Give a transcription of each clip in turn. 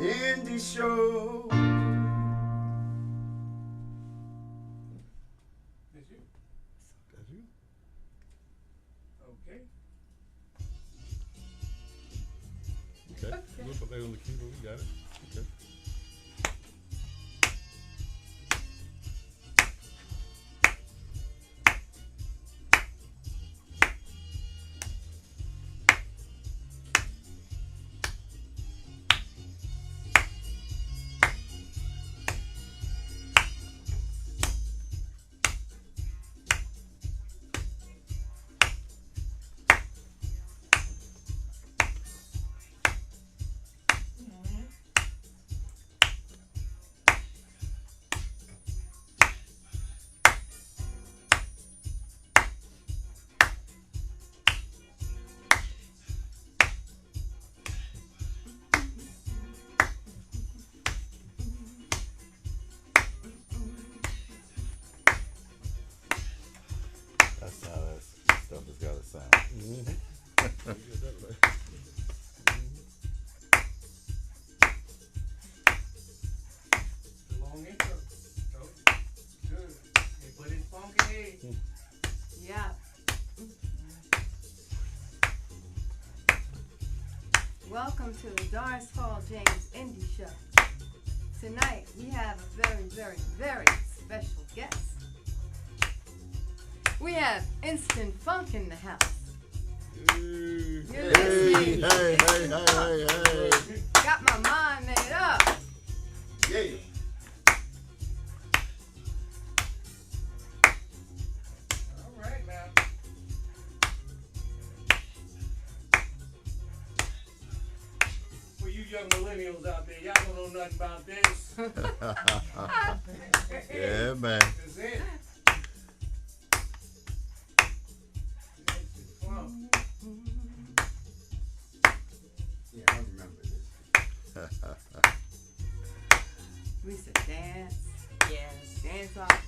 Indie Show. That's you. That's you. Okay. Okay. We'll put that on the keyboard. We got it. Okay. That's how that stuff has got to sound. You got that right. The long intro. Oh, good. Hey, but it's funky. Yeah. Welcome to the Doris Hall James Indie Show. Tonight we have a very, very, very special guest. We have InstantFunk in the house. Hey. You're Hey, listening. hey, hey, InstantFunk. hey, hey, Got my mind made up. hey. All right, now. For you young millennials out there, y'all don't know nothing about this. Yeah, man. That's it. That's fun. Yeah, I remember this. We used to dance, Yes. dance off.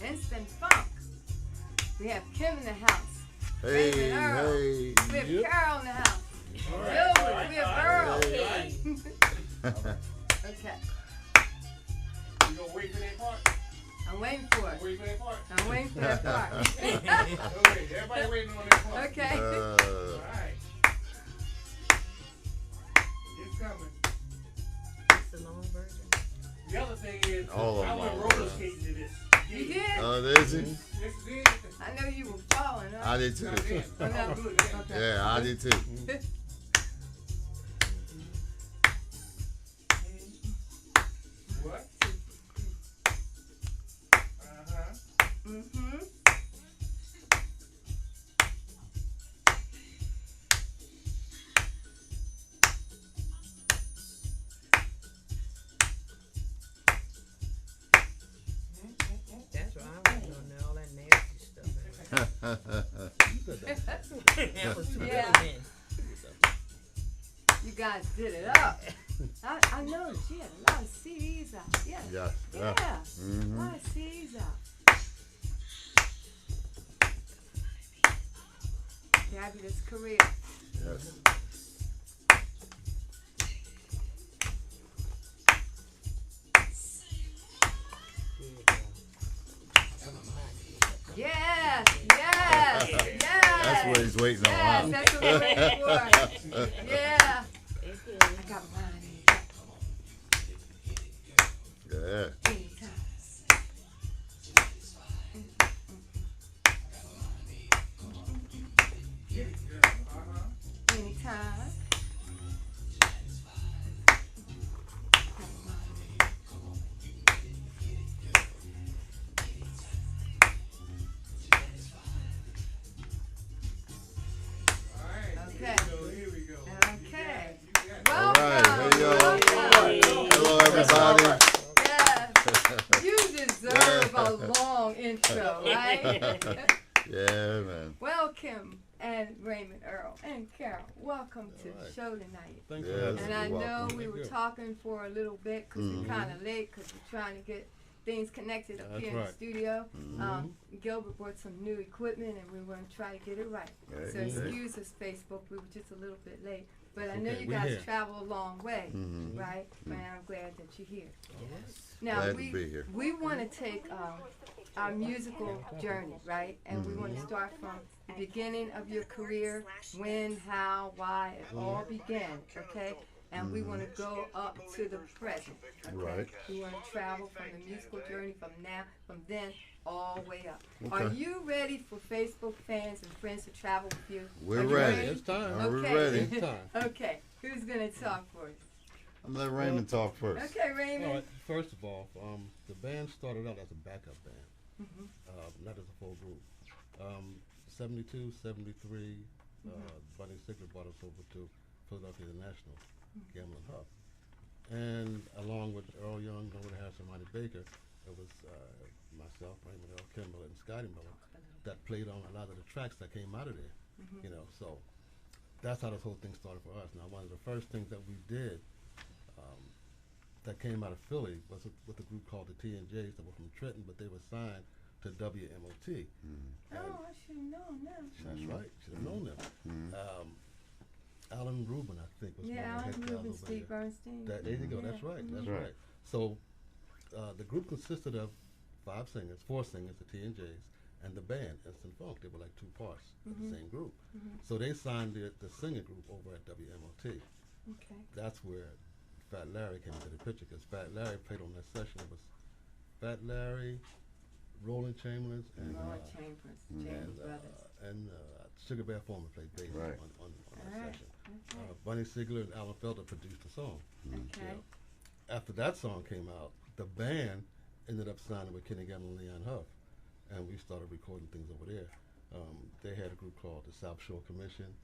InstantFunk. We have Kim in the house. Hey, Raymond Earl. hey. We have Yep. Carol in the house. All Gilbert, we have Earl. Hey. Okay, You gonna wait for that part? I'm waiting for it. Wait for that part? I'm waiting for that part. Okay, everybody waiting on that part. Okay. Alright. It's coming. It's the long version. The other thing is, All of I them went are, roller man. skating to this. You did? Oh, there's it. This is it. I know you were falling, huh? I did too. Not then. Oh, no. I'm good then. Okay. Yeah, I did too. What? Uh-huh. Mm-hmm. That's right. I was doing all that nasty stuff. That was too Yeah. little then. You guys did it up. I know she had a lot of CDs out. Yeah. Yeah, Yeah. yeah. A Mm-hmm. lot of CDs out. Fabulous career. Yes. Yes, yes, yes. That's what he's waiting on, Yes, huh? that's what we're waiting for. Yeah. I got mine Yeah. anytime. Uh-huh. Anytime. Alright. Okay. Here we go. Okay. You got it. All right, Welcome. hey, yo. Welcome. Hello, everybody. Yes. You deserve a long intro, right? Yeah, man. Welcome, and Raymond Earl and Carol. Welcome to the Alright. show tonight. Thanks Yes. for having And us. I You're know welcome. we were Thank you. talking for a little bit because Mhm. we're kind of late because we're trying to get things connected up That's here in the right. studio. Gilbert brought some new equipment, and we want to try to get it right. Right. So excuse us, Facebook. We were just a little bit late. But I know okay. you We're guys here. travel a long way, right? And I'm glad that you're here. Yes. Now Glad to be here. we want to take our musical journey, right? And we want to start from the beginning of your career, when, how, why it all began, okay? And we want to go up to the present, okay? Right. We want to travel from the musical journey from then all the way up. Okay. Are you ready for Facebook fans and friends to travel with you? We're Are you ready. It's time. We're Okay. ready. It's time. Okay, who's gonna talk for us? I'm gonna let Raymond talk first. Okay, Raymond. All right. First of all, the band started out as a backup band, not as a full group. 72, 73, Bunny Sigler brought us over to Philadelphia International, Gamble and Huff. And along with Earl Young, Norwood Harrison, Monty Baker, it was myself, Raymond L. Kimball, and Scotty Miller that played on a lot of the tracks that came out of there. You know, so that's how this whole thing started for us. Now, one of the first things that we did that came out of Philly was with a group called the T&Js that were from Trenton, but they were signed to WMOT. Oh, I should have known that. That's right. Should have known them. Alan Rubin, I think, was one Yeah, of the Alan head guys Rubin, over Steve there. Bernstein. There you go. That's right. That's Right. right. So the group consisted of four singers, the T&Js, and the band, InstantFunk. They were like two parts of the same group. So they signed the singing group over at WMOT. Okay. That's where Fat Larry came into the picture, because Fat Larry played on that session. It was Fat Larry, Roland Chamberlain, and Lord Chambers, Chambers Brothers. Sugar Bear Foreman played bass Right. on that Alright, session. okay. Bunny Sigler and Alan Felder produced the song. Okay. After that song came out, the band ended up signing with Kenny Gamble and Leon Huff, and we started recording things over there. They had a group called the South Shore Commission,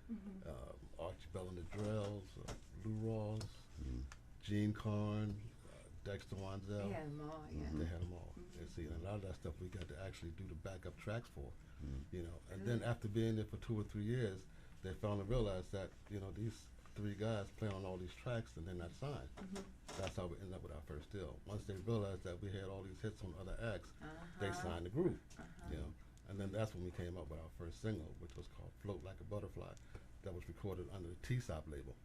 Archie Bell and the Drells, Lou Rawls, Gene Carn, Dexter Wanzel. They had them all, yeah. They had them all. And see, and a lot of that stuff we got to actually do the backup tracks for, you know. And then after being there for 2 or 3 years, they finally realized that, you know, these three guys play on all these tracks and they're not signed. That's how we ended up with our first deal. Once they realized that we had all these hits on other acts, they signed the group, you know. And then that's when we came up with our first single, which was called Float Like a Butterfly, that was recorded under the T-Sop label,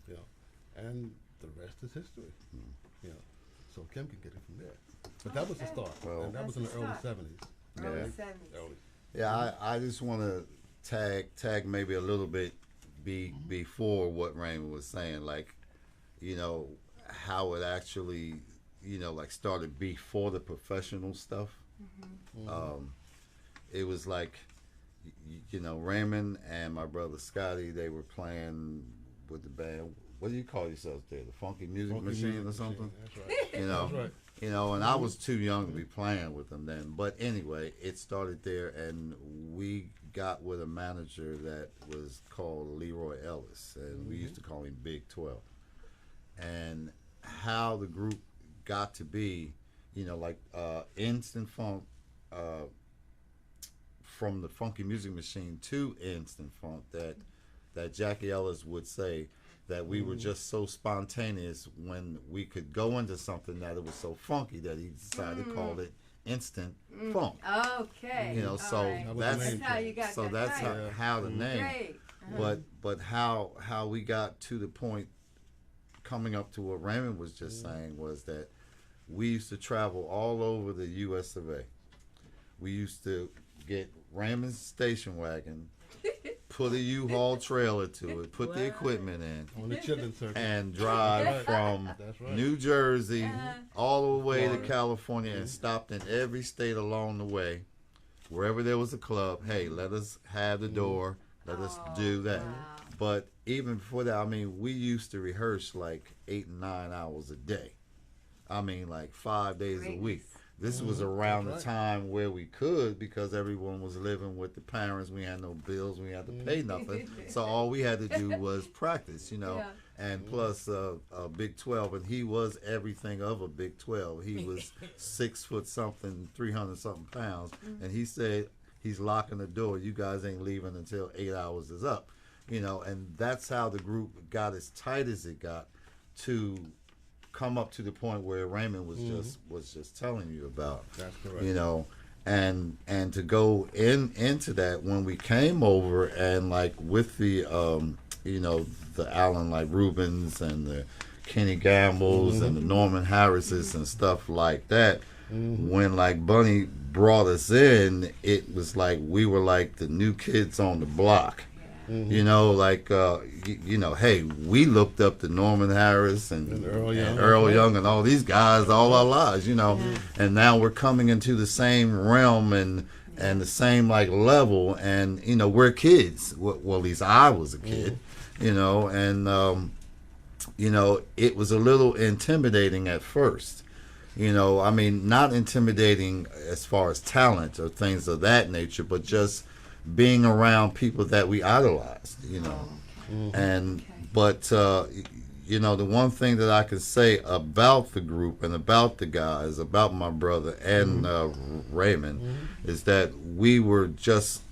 you know. And the rest is history, you know. So Kim can get it from there. But that was the start, Well, and that was in the That's the early start. 70s. Early Yeah. 70s. Early. Yeah, I just want to tag maybe a little bit before what Raymond was saying, like, you know, how it actually, you know, like started before the professional stuff. It was like, you know, Raymond and my brother Scotty, they were playing with the band. What do you call yourselves there? The Funky Music Machine or something? That's right. You know, That's right. you know, and I was too young to be playing with them then. But anyway, it started there, and we got with a manager that was called Leroy Ellis, and we used to call him Big 12. And how the group got to be, you know, like InstantFunk, from the Funky Music Machine to InstantFunk, that Jackie Ellis would say that we were just so spontaneous when we could go into something that it was so funky that he decided to call it Instant Funk. Okay. You know, all so right. That was the that's name how you got so that that's right. how the name. Great. But how we got to the point, coming up to what Raymond was just saying, was that we used to travel all over the U.S. of A. We used to get Raymond's station wagon, put a U-Haul trailer to it, put the equipment in, On the Chitlin Circuit. and drive from That's right. New Jersey all the way to Florida. California, and stopped in every state along the way. Wherever there was a club, hey, let us have the door, let us do that. Wow. But even before that, I mean, we used to rehearse like 8 and 9 hours a day. I mean, like 5 days a week. This was around the That's time where we could, because everyone was living with the parents. We had no bills. We had to pay nothing. So all we had to do was practice, you know. Yeah. And plus a Big 12, and he was everything of a Big 12. He was 6 foot something, 300 something pounds, and he said he's locking the door. You guys ain't leaving until 8 hours is up, you know. And that's how the group got as tight as it got, to come up to the point where Raymond was just telling you about. That's correct. You know, and to go into that when we came over and like with the you know, the Allen like Rubens and the Kenny Gambles and the Norman Harrises and stuff like that. When like Bunny brought us in, it was like we were like the new kids on the block. You know, like you know, hey, we looked up to Norman Harris and Earl Young and all these guys all our lives, you know, and now we're coming into the same realm and the same like level, and you know, we're kids. Well, at least I was a kid, you know, and you know, it was a little intimidating at first. You know, I mean, not intimidating as far as talent or things of that nature, but just being around people that we idolized, you know. And but you know, the one thing that I can say about the group and about the guys, about my brother and Raymond, is that we were just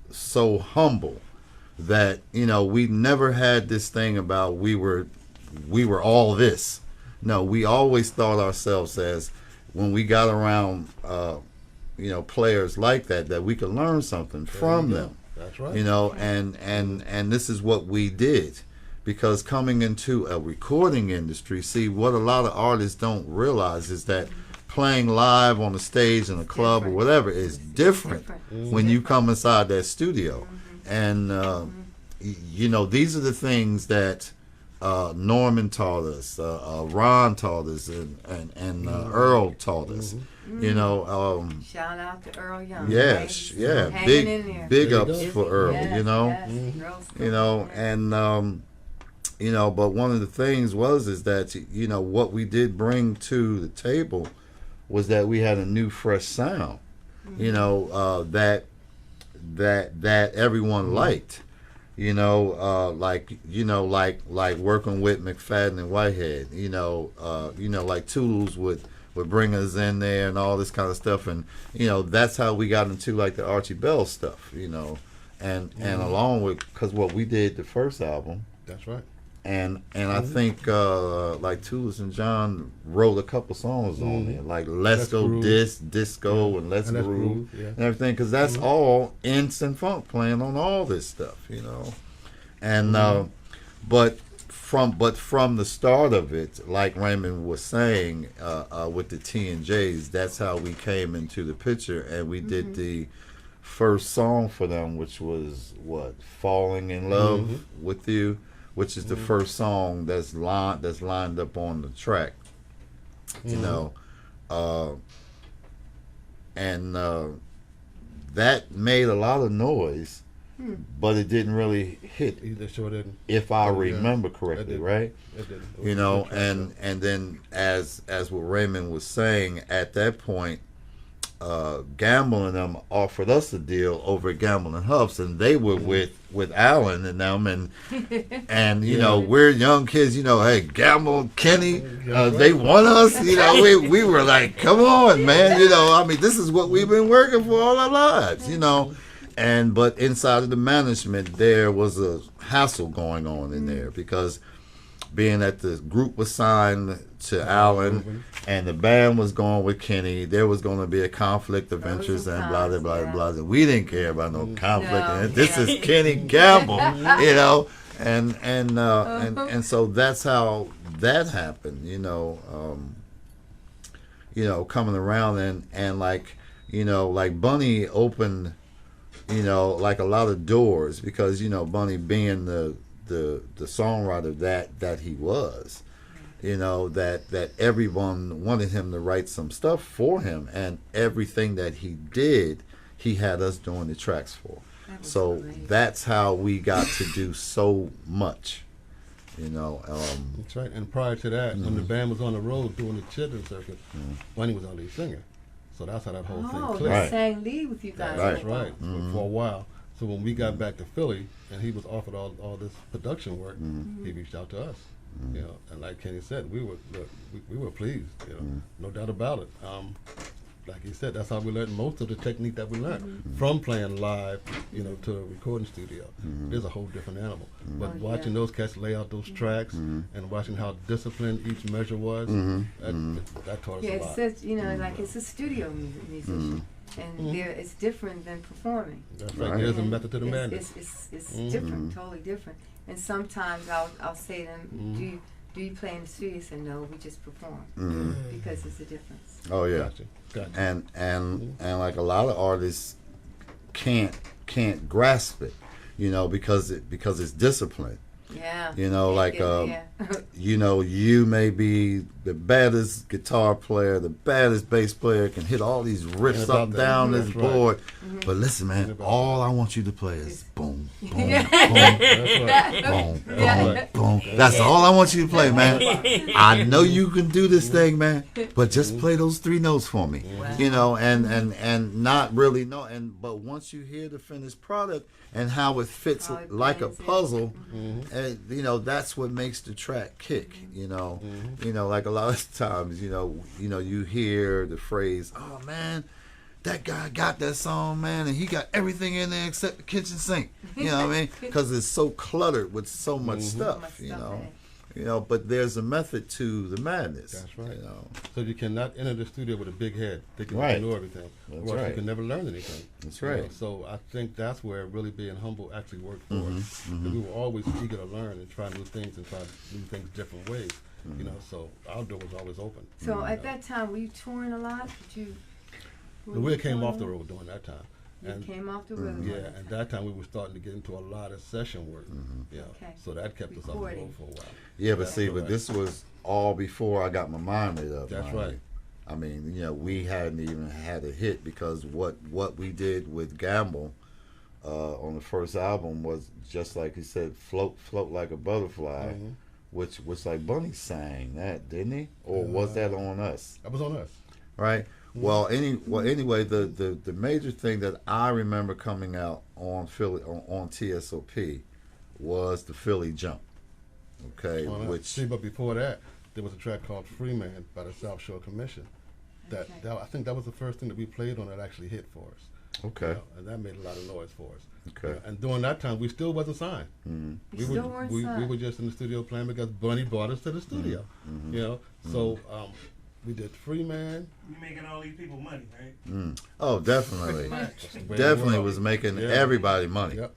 so humble that, you know, we never had this thing about we were all this. No, we always thought ourselves as, when we got around you know, players like that we could learn something from them. That's right. You know, and this is what we did, because coming into a recording industry, see, what a lot of artists don't realize is that playing live on the stage in a club or whatever is different when you come inside that studio. And you know, these are the things that Norman taught us, Ron taught us, and Earl taught us. You know, shout out to Earl Young. Yes, right? yeah, Hanging in there. big ups for Earl. Yes, You know, yes. Earl's you know, still there. and you know, but one of the things is that, you know, what we did bring to the table was that we had a new, fresh sound. You know, that everyone liked. You know, like working with McFadden and Whitehead. You know, like Toodles would bring us in there and all this kind of stuff, and you know, that's how we got into like the Archie Bell stuff. You know, and along with, because what we did the first album. That's right. And I think like Toodles and John wrote a couple songs on there, like Let's Go Groove. Disco and Let's Groove Yeah. and everything, because that's all InstantFunk playing on all this stuff, you know. And but from the start of it, like Raymond was saying, with the T&Js, that's how we came into the picture, and we did the first song for them, which was what, Falling in Love with You, which is the first song that's lined up on the track, you know, and that made a lot of noise, but it didn't really hit. They sure didn't. If I remember correctly, right? It didn't. You know, and then as what Raymond was saying, at that point, Gamble and them offered us a deal over at Gamble and Huffs, and they were with Allen and them, and you know, we're young kids, you know, hey, Gamble, Kenny, they want us, you know, we were like, come on, man, you know, I mean, this is what we've been working for all our lives, you know. And but inside of the management, there was a hassle going on in there, because being that the group was signed to Allen and the band was going with Kenny, there was going to be a conflict of interest and blah, blah, blah, blah, blah. We didn't care about no conflict. This is Kenny Gamble, you know, and so that's how that happened, you know, coming around and like, you know, like Bunny opened, you know, like a lot of doors, because, you know, Bunny being the songwriter that he was, you know, that everyone wanted him to write some stuff for him, and everything that he did, he had us doing the tracks for. So great. That's how we got to do so much, you know. That's right. And prior to that, when the band was on the road doing the children's circuit, Bunny was our lead singer. So that's how that whole thing clicked. Oh, he sang lead with you guys. That's right. For a while. So when we got back to Philly and he was offered all this production work, he reached out to us. You know, and like Kenny said, we were pleased. You know, no doubt about it. like you said, that's how we learned most of the technique that we learned from playing live, to a recording studio. It's a whole different animal. But Oh, watching yeah. those cats lay out those tracks and watching how disciplined each measure was, that taught us Yeah, a it's lot. such, like it's a studio musician, and there it's different than performing. That's right. Right. There's a And method to the madness. It's different, totally different. And sometimes I'll say to them, do you play in the studio? They say, no, we just perform because it's a difference. Oh yeah. Gotcha. And like a lot of artists can't grasp it, because it's discipline. Yeah. Like yeah. you may be the baddest guitar player, the baddest bass player, can hit all these riffs about up that. down this That's right. board, but listen, man, all I want you to play is boom, boom, Yeah. boom, That's right. boom, Yeah. boom, boom. That's all I want you to play, man. I know you can do this thing, man, but just play those 3 notes for me, and not really know. But once you hear the finished product and how it fits How it like a blends in. puzzle, and that's what makes the track kick. Like a lot of times, you hear the phrase, "Oh man, that guy got that song, man, and he got everything in there except the kitchen sink." You know what I mean? Because it's so cluttered with so much stuff. Much stuff in it. But there's a method to the madness. That's right. So you cannot enter the studio with a big head, thinking you Right. can know everything. That's or else right. you can never learn anything. That's You know, right. So I think that's where really being humble actually worked for us. 'Cause we were always eager to learn and try new things and try to do things different ways. So our door was always open. So at that time, were you touring a lot? The wheel came off the road during that time. You And came off the road. yeah, at that time we were starting to get into a lot of session work. Okay. So that kept us on the road Recording. for a while. Yeah, but That's see, but right. this was all before I got my mind made up. That's mind right. you. I mean, we hadn't even had a hit because what we did with Gamble on the first album was just like he said, float like a butterfly, which was like Bunny sang that, didn't he? Or was that on us? That was on us. Right. Well, anyway, the major thing that I remember coming out on on TSOP was the Philly Jump. Okay, On us. which See, but before that, there was a track called Free Man by the South Shore Commission. That I think that was the first thing that we played on that actually hit for us. okay, And that made a lot of noise for us. okay. And during that time, we still wasn't signed. You still weren't we signed. were just in the studio playing because Bunny brought us to the studio. So we did Free Man. You making all these people money, right? Oh, definitely. That's the way it Definitely was. was making Yeah. everybody money. Yep.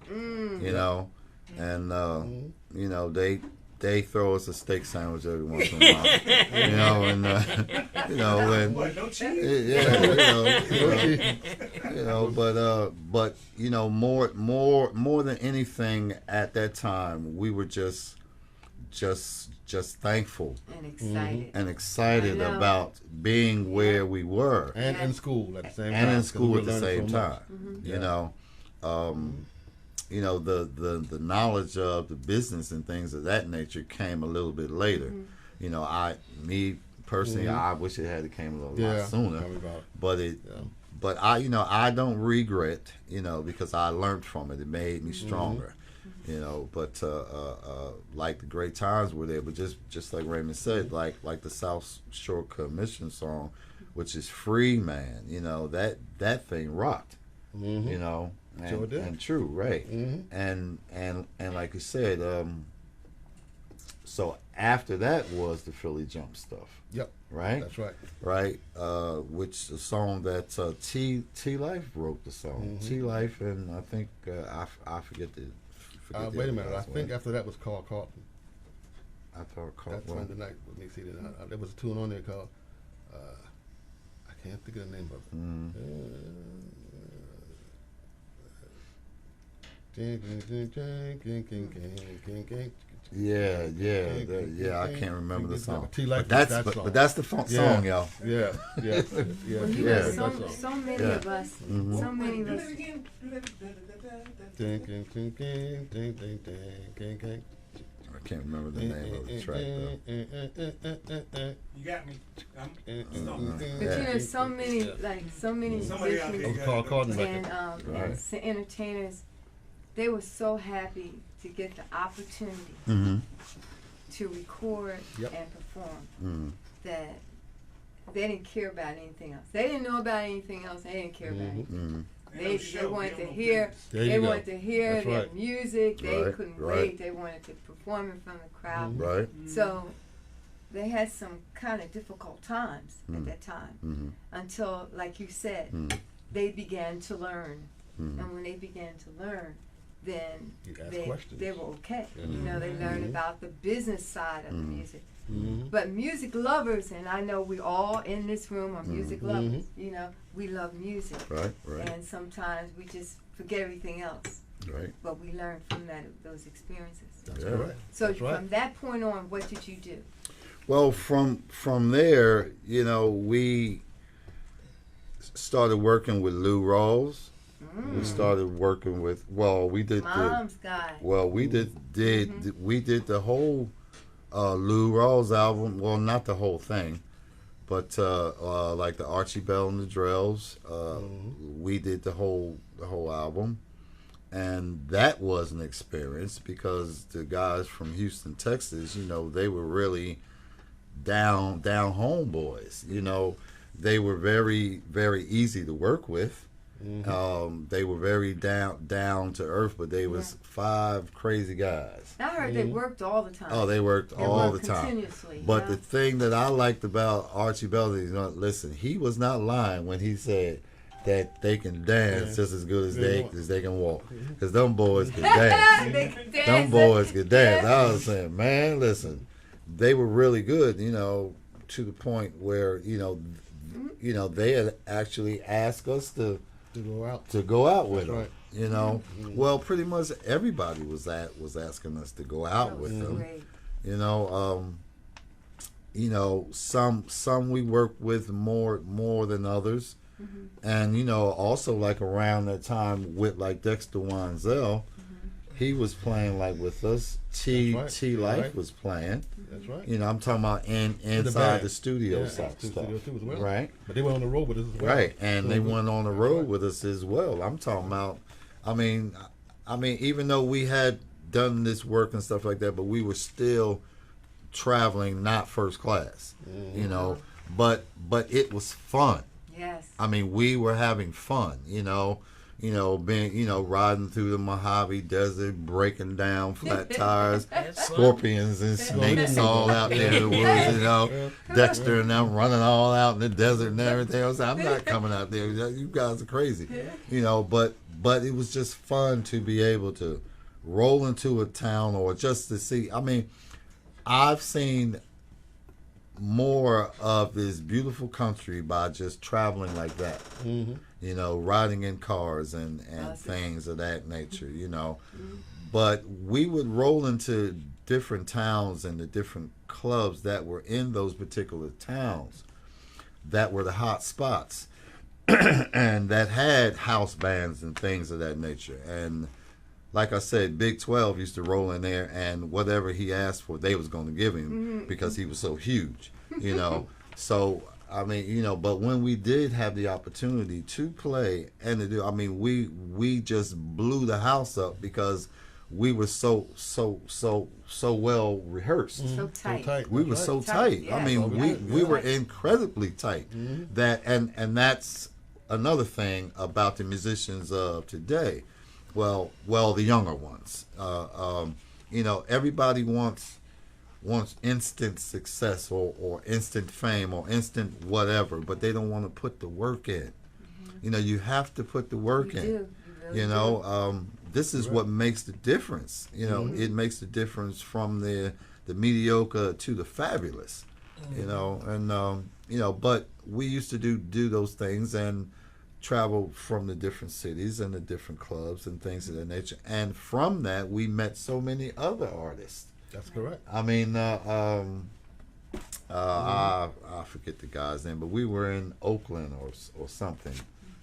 And they throw us a steak sandwich every once in a while. And What? No cheese? but more than anything at that time, we were just thankful And excited. and excited I know. about being where we were. And in school at the same time. And in 'cause school we at the learned same so much. time. The knowledge of the business and things of that nature came a little bit later. Me personally, I wish it had came a little lot sooner. tell me about it. But I don't regret, because I learned from it. It made me stronger. But like the great times were there, but just like Raymond said, like the South Shore Commission song, which is Free Man, that thing rocked, and, Sure did. and true, right? And like you said, so after that was the Philly Jump stuff, Yep. right? That's right. Right, which a song that T Life wrote the song. T Life, and I think I forget the. Wait a minute. I think after that was called Carlton. I thought That's called. when the night with me. See, there was a tune on there called. I can't think of the name of it. Yeah. I can't remember the song. T-Life But was that's that but, song. but that's the funk Yeah. song, y'all. Yeah. Well, Yeah. so many Yeah. of us, so many of Do us. that again. Do that. I can't remember the name of the track though. You got me. I'm stumped. But so many, so many Somebody out there. musicians It was called Carlton and, Records. Right. and entertainers, they were so happy to get the opportunity Mm-hmm. to record Yep. and perform Mm. that they didn't care about anything else. They didn't know about anything else. They didn't care about anything. They wanted to hear. There you They go. wanted to hear That's their right. music. They Right, couldn't right. wait. They wanted to perform in front of the crowd. Right. So they had some kind of difficult times at that time Mm-hmm. until, like you said, they began to learn. And when they began to learn, then You ask they questions. were okay. Yeah. You know, they learned Mhm. about the business side of the music. Mhm. But music lovers, and I know we all in this room are music lovers. You know, we love music, Right. Right. and sometimes we just forget everything else. Right. But we learn from those experiences. That's Yeah. correct. So That's right. from that point on, what did you do? Well, from there, you know, we started working with Lou Rawls. We started working with. Well, we did Mom's guy. we did the whole Lou Rawls album. Well, not the whole thing, but like the Archie Bell and the Drells. We did the whole album, and that was an experience because the guys from Houston, Texas, you know, they were really down home boys. You know, they were very, very easy to work with. They were very down to earth, but they was 5 crazy guys. I heard they worked all the time. Oh, they worked They all worked the time. continuously. But yeah. the thing that I liked about Archie Bell is, you know, listen, he was not lying when he said that they can dance just as good as they can walk, because them boys can dance. They could dance. Them boys could dance. Yeah. I was saying, man, listen, they were really good, you know, to the point where, you know, they had actually asked us to go out. with That's them. right. You know, well, pretty much everybody was asking us to go out That with was them. great. You know, some we work with more than others, and you know, also like around that time with like Dexter Wanzel, he was playing like with us. T That's right. Life Right. was playing. That's right. You know, I'm talking about inside band. the studio Yeah, stuff, studio too as well. right? But they went on the road with us as well. Right, and So they we- went on the road with us as well. I'm talking about, I mean, even though we had done this work and stuff like that, but we were still traveling not first class, you know. But it was fun. Yes. I mean, we were having fun, you know, being, you know, riding through the Mojave Desert, breaking down flat tires, scorpions and snakes all out there in the woods, you know. Dexter and them running all out in the desert and everything. I was like, I'm not coming out there. You guys are crazy, you know. But it was just fun to be able to roll into a town or just to see. I mean, I've seen more of this beautiful country by just traveling like that. You know, riding in cars and things of that nature, you know. But we would roll into different towns and the different clubs that were in those particular towns that were the hot spots and that had house bands and things of that nature. And like I said, Big 12 used to roll in there, and whatever he asked for, they was going to give him because he was so huge, you know. So, I mean, you know, but when we did have the opportunity to play and to do, I mean, we just blew the house up because we were so well rehearsed. So tight. We were That's so right. tight. Yeah. I mean, we were incredibly tight. That and that's another thing about the musicians of today. Well, the younger ones. You know, everybody wants instant success or instant fame or instant whatever, but they don't want to put the work in. You know, you have to put the work You in. do. You really You know, this is what makes the difference. You know, it makes the difference from the mediocre to the fabulous. You know, and you know, but we used to do those things and travel from the different cities and the different clubs and things of that nature. And from that, we met so many other artists. That's correct. I mean, I forget the guy's name, but we were in Oakland or something.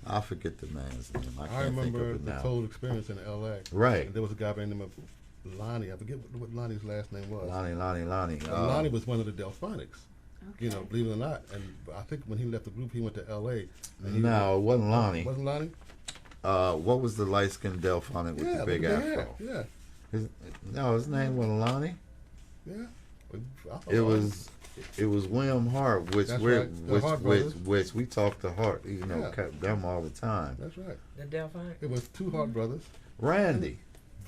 I forget the man's name. I I can't think remember of it the now. Total Experience in L.A. Right. And there was a guy by the name of Lonnie. I forget what Lonnie's last name was. Lonnie. Lonnie was one of the Delphonics. You know, believe it or not. And I think when he left the group, he went to L.A. and he No, it wasn't Lonnie. Wasn't Lonnie? What was the light-skinned Delphonic with the big afro? Yeah. No, his name wasn't Lonnie. Yeah. I thought It was It was William Hart, which That's we're right, the which Hart which brothers. which we talk to Hart, you know, Yeah. them all the time. That's right. The Delphine. It was two Hart brothers. Randy,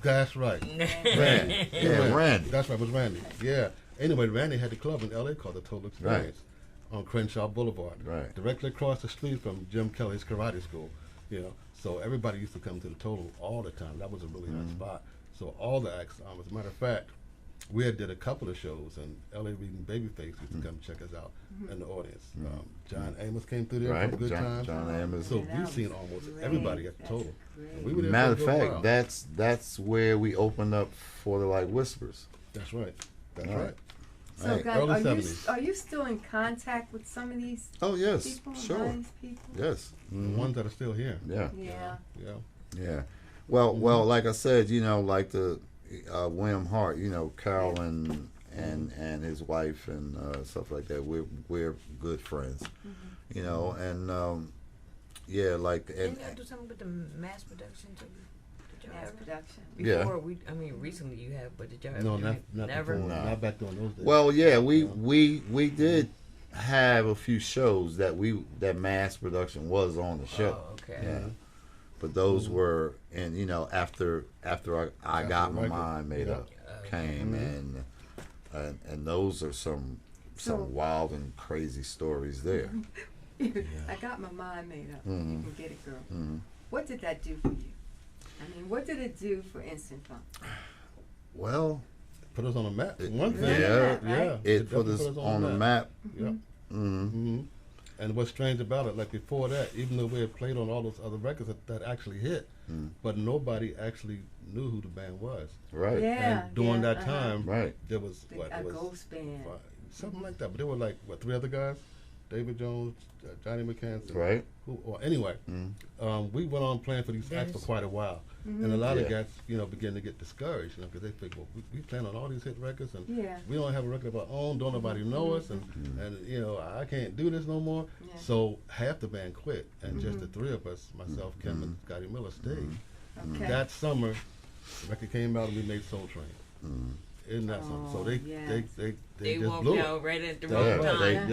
That's right. Randy, yeah, Randy. That's right. It was Randy. Yeah. Anyway, Randy had the club in L.A. called the Total Experience on Crenshaw Boulevard, Right. directly across the street from Jim Kelly's karate school. You know, so everybody used to come to the Total all the time. That was a really nice spot. So all the acts. As a matter of fact, we had did a couple of shows, and L.A. Reading Babyface used to come check us out in the audience. John Amos came through there Right, for a good time. John Amos. So Yeah, we've that seen was almost great. everybody at the Total. And we were there Matter of for a good fact, while. that's where we opened up for the Light Whispers. That's right. That's Right. right. So, Right. guys, Early are you 70s. are you still in contact with some of these Oh yes, people? sure, Nice people. yes, The Mhm. ones that are still here. yeah, Yeah. Yeah. yeah. Well, like I said, you know, like the William Hart, you know, Carol and his wife and stuff like that. We're good friends, you know, and yeah, like and Didn't y'all do something with the mass production too? Did y'all Mass ever? production. Yeah. Before I mean, recently you have, but did y'all ever? No, do not it? not Never. before. No. Not back during those days. well, yeah, Yeah. we did have a few shows that mass production was on the show. Oh, okay. Yeah. But those were, and you know, after I After got the my record. mind made Yeah. up, came and those are some So- wild and crazy stories there. I got my mind made up. Mhm. You can get it, girl. Mhm. What did that do for you? I mean, what did it do for InstantFunk? Well, Put us on the map. It- One thing. yeah, Yeah. it put definitely us on the map. Yeah. hmm hmm And what's strange about it, like before that, even though we had played on all those other records that actually hit, Mm. but nobody actually knew who the band was. Right, Yeah. And during yeah, that time, right. there was The- what? a There was ghost band. something like that. But there were like what, three other guys? David Jones, Johnny McCann, Right. or anyway, Mm. we went on playing for these acts for Dennis. quite a while, Mm-hmm. and a lot Yeah. of guys, began to get discouraged, because they think, well, we playing on all these hit records, and Yeah. we don't have a record of our own, don't nobody know us, and I can't do this no more. Yeah. So half the band quit, and just the three of us, myself, Kim, and Scotty Miller, stayed. Okay. That summer, the record came out, and we made Soul Train. Isn't that something? So Oh, they yes. they just walked blew it. out right at the Yeah, wrong right. time.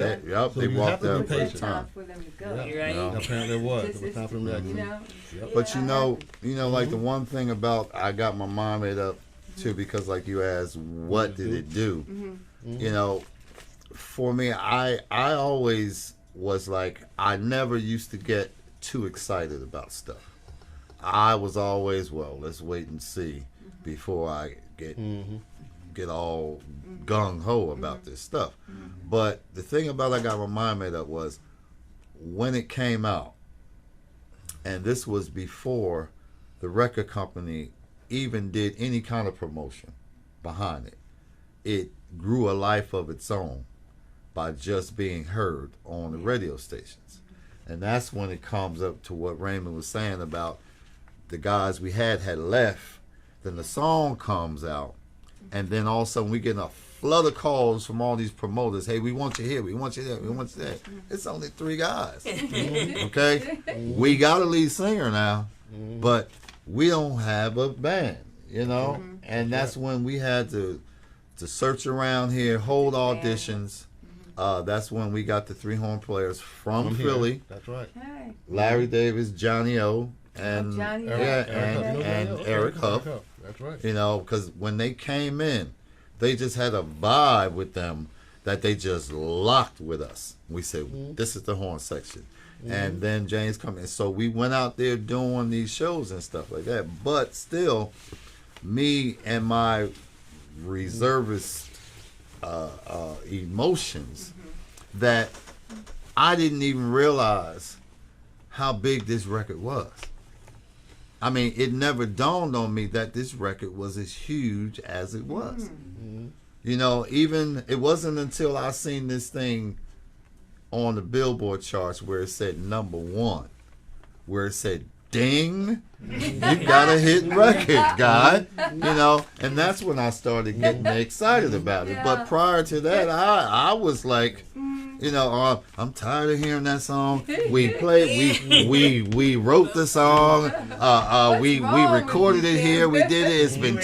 So They you walked have to be out It's for the patient. that time time. for them to go. Yeah. You're right. No. Apparently it was. This It was is- time for them to you exit. know, Yep. But yeah, I like like the one thing about I got my mind made up too, because like you asked, what did it do? You know, for me, I always was like, I never used to get too excited about stuff. I was always, well, let's wait and see before I get all gung ho about this stuff. But the thing about I got my mind made up was when it came out, and this was before the record company even did any kind of promotion behind it. It grew a life of its own by just being heard on the radio stations. And that's when it comes up to what Raymond was saying about the guys we had left. Then the song comes out, and then all of a sudden we get a flood of calls from all these promoters. Hey, we want you here, we want you there, we want you there. It's only three guys. Okay? We got a lead singer now, but we don't have a band, you know? And that's when we had to search around here, hold auditions. That's when we got the three horn players from Here. Philly, That's right. Hey. Larry Davis, Johnny O, and Johnny O. yeah, Huff. You know and Johnny O? Eric Huff. That's right. You know, because when they came in, they just had a vibe with them that they just locked with us. We said, this is the horn section. And then James come in. So we went out there doing these shows and stuff like that. But still, me and my reservist emotions, that I didn't even realize how big this record was. I mean, it never dawned on me that this record was as huge as it was. You know, even it wasn't until I seen this thing on the Billboard charts where it said #1, where it said ding, you got a hit record, guy. You know, and that's when I started getting excited about it. But prior to that, I was like, you know, I'm tired of hearing that song. We played, we wrote the song. We recorded it here. We did it. It's been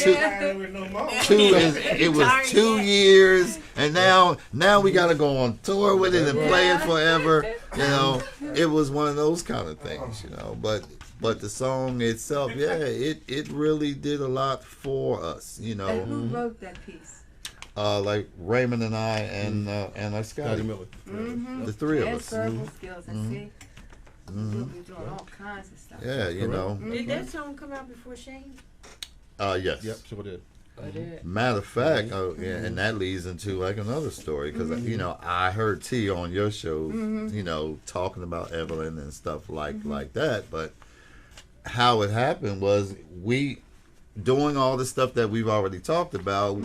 it was 2 years, and now we gotta go on tour with it and play it forever. You know, it was one of those kind of things. You know, but the song itself, yeah, it really did a lot for us. You know. And who wrote that piece? Like Raymond and I and like Scotty Miller. the three of And us. verbal skills, and see, we'll be doing all kinds of stuff. Yeah, you know. Did that song come out before Shane? Yes. Yep, sure did. I did. Matter of fact, yeah, and that leads into like another story because you know I heard T on your show, you know, talking about Evelyn and stuff like that. But how it happened was we doing all the stuff that we've already talked about.